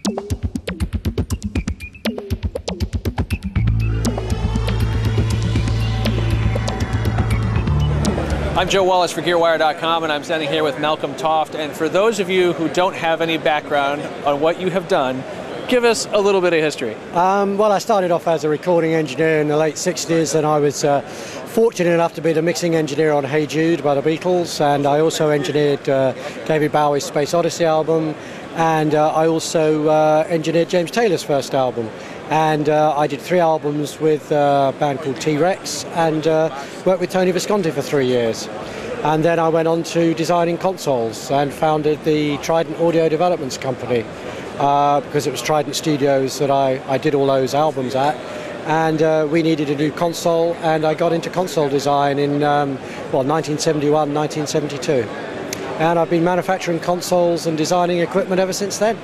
I'm Joe Wallace for GearWire.com, and I'm standing here with Malcolm Toft. And for those of you who don't have any background on what you have done, give us a little bit of history. Well, I started off as a recording engineer in the late 60s, and I was fortunate enough to be the mixing engineer on Hey Jude by the Beatles, and I also engineered David Bowie's Space Odyssey album, and I also engineered James Taylor's first album. And I did 3 albums with a band called T-Rex, and worked with Tony Visconti for 3 years. And then I went on to designing consoles and founded the Trident Audio Developments Company, because it was Trident Studios that I did all those albums at. And we needed a new console, and I got into console design in 1971, 1972. And I've been manufacturing consoles and designing equipment ever since then.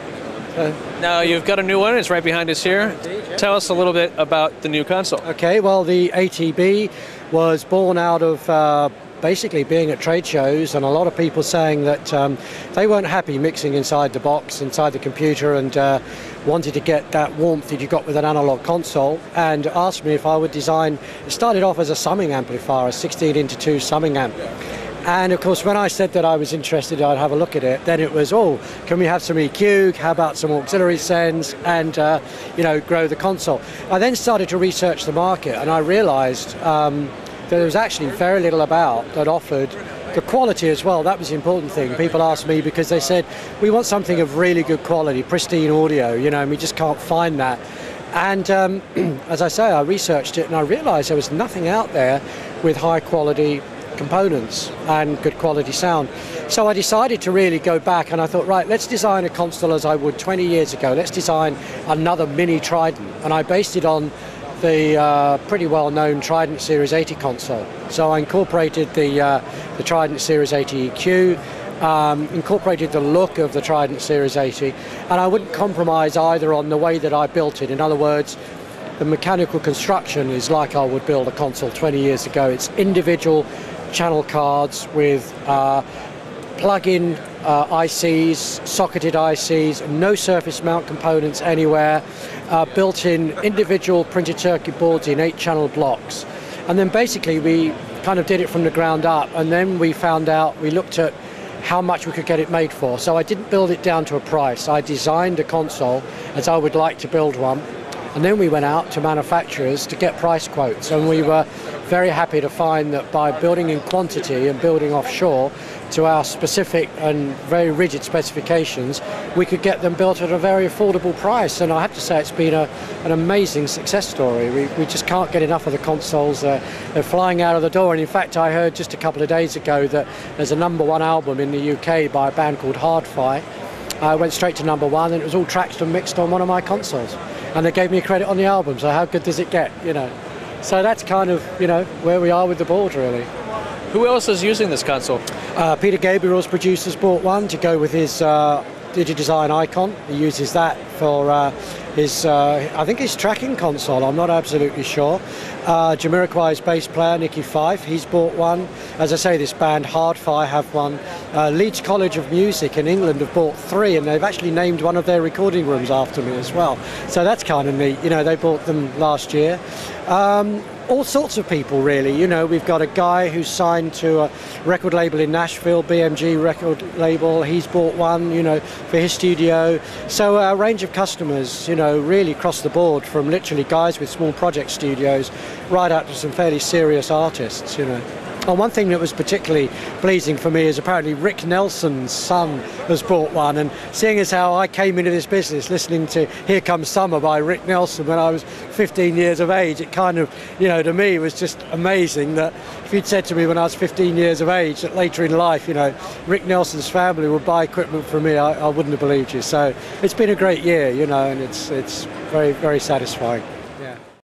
Now you've got a new one, it's right behind us here. Indeed, yeah. Tell us a little bit about the new console. Okay, well, the ATB was born out of basically being at trade shows, and a lot of people saying that they weren't happy mixing inside the box, inside the computer, and wanted to get that warmth that you got with an analog console, and asked me if I would design. It started off as a summing amplifier, a 16:2 summing amp. And of course, when I said that I was interested, I'd have a look at it, then it was, oh, can we have some EQ? How about some auxiliary sends? And, grow the console. I then started to research the market, and I realized there was actually very little about that offered the quality as well. That was the important thing. People asked me because they said, we want something of really good quality, pristine audio, and we just can't find that. And as I say, I researched it, and I realized there was nothing out there with high quality components and good quality sound. So I decided to really go back, and I thought, right, let's design a console as I would 20 years ago. Let's design another mini Trident, and I based it on the pretty well-known Trident Series 80 console. So I incorporated the Trident Series 80 EQ, incorporated the look of the Trident Series 80, and I wouldn't compromise either on the way that I built it. In other words, the mechanical construction is like I would build a console 20 years ago. It's individual channel cards with plug-in ICs, socketed ICs, no surface mount components anywhere, built-in individual printed circuit boards in 8-channel blocks. And then basically we kind of did it from the ground up, and then we found out, we looked at how much we could get it made for. So I didn't build it down to a price. I designed a console as I would like to build one. And then we went out to manufacturers to get price quotes, and we were very happy to find that by building in quantity and building offshore to our specific and very rigid specifications, we could get them built at a very affordable price. And I have to say, it's been an amazing success story. We just can't get enough of the consoles. They're flying out of the door. And in fact, I heard just a couple of days ago that there's a #1 album in the UK by a band called Hi-Fi. I went straight to #1, and it was all tracked and mixed on one of my consoles. And they gave me a credit on the album, so how good does it get, So that's kind of, where we are with the board, really. Who else is using this console? Peter Gabriel's producers bought one to go with his DigiDesign Icon. He uses that for his, I think his tracking console, I'm not absolutely sure. Jamiroquai's bass player, Nicky Fife, he's bought one. As I say, this band, Hi-Fi, have one. Leeds College of Music in England have bought 3, and they've actually named one of their recording rooms after me as well. So that's kind of neat. They bought them last year. All sorts of people, really. We've got a guy who's signed to a record label in Nashville, BMG record label. He's bought one, for his studio. So a range of customers, really across the board, from literally guys with small project studios right up to some fairly serious artists, And one thing that was particularly pleasing for me is apparently Rick Nelson's son has bought one, and seeing as how I came into this business listening to Here Comes Summer by Rick Nelson when I was 15 years of age, it kind of, to me was just amazing that if you'd said to me when I was 15 years of age that later in life, Rick Nelson's family would buy equipment from me, I wouldn't have believed you. So it's been a great year, and it's very, very satisfying.